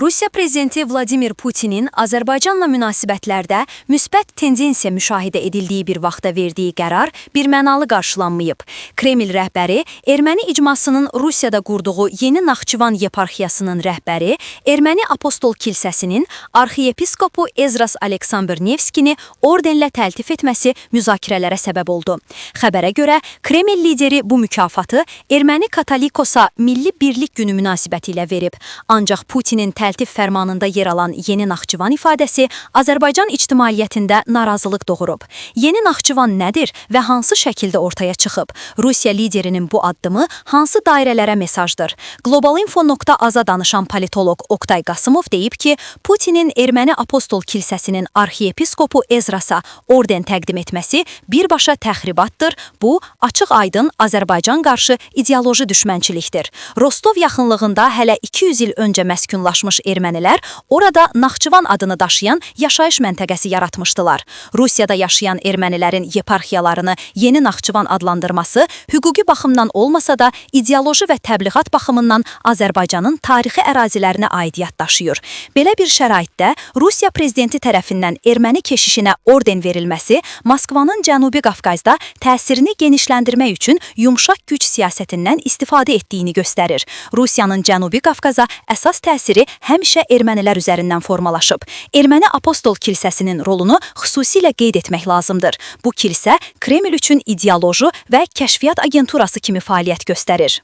Rusiya prezidenti Vladimir Putinin Azərbaycanla münasibətlərdə müsbət tendensiya müşahidə edildiyi bir vaxtda verdiyi qərar birmənalı qarşılanmayıb. Kreml rəhbəri erməni icmasının Rusiyada qurduğu Yeni Naxçıvan yeparxiyasının rəhbəri, erməni apostol kilsəsinin arxiyepiskopu Ezras Aleksandr Nevskini ordenlə təltif etməsi müzakirələrə səbəb oldu. Xəbərə görə Kreml lideri bu mükafatı erməni katolikosa Milli Birlik Günü münasibəti ilə verib. Ancaq Putinin təltif fərmanında yer alan Yeni Naxçıvan ifadəsi Azərbaycan ictimaiyyətində narazılıq doğurub. Yeni Naxçıvan nədir və hansı şəkildə ortaya çıxıb? Rusiya liderinin bu addımı hansı dairələrə mesajdır? Globalinfo.az-a danışan politolog Oktay Qasımov deyib ki, Putinin erməni apostol kilsəsinin arxiyepiskopu Ezrasa orden təqdim etməsi birbaşa təxribatdır. Bu, açıq-aydın Azərbaycan qarşı ideoloji düşmənçilikdir. Rostov yaxınlığında hələ 200 il öncə məskunlaşmış ermənilər orada Naxçıvan adını daşıyan yaşayış məntəqəsi yaratmışdılar. Rusiyada yaşayan ermənilərin yeparxiyalarını Yeni Naxçıvan adlandırması hüquqi baxımdan olmasa da ideoloji və təbliğat baxımından Azərbaycanın tarixi ərazilərinə aidiyyət daşıyır. Belə bir şəraitdə Rusiya prezidenti tərəfindən erməni keşişinə orden verilməsi Moskvanın Cənubi Qafqazda təsirini genişləndirmək üçün yumşaq güc siyasətindən istifadə etdiyini göstərir. Rusiyanın Cənubi Qafqaza əsas təsiri həmişə ermənilər üzərindən formalaşıb. Erməni apostol kilsəsinin rolunu xüsusilə qeyd etmək lazımdır. Bu kilsə Kreml üçün ideoloji və kəşfiyyat agenturası kimi fəaliyyət göstərir.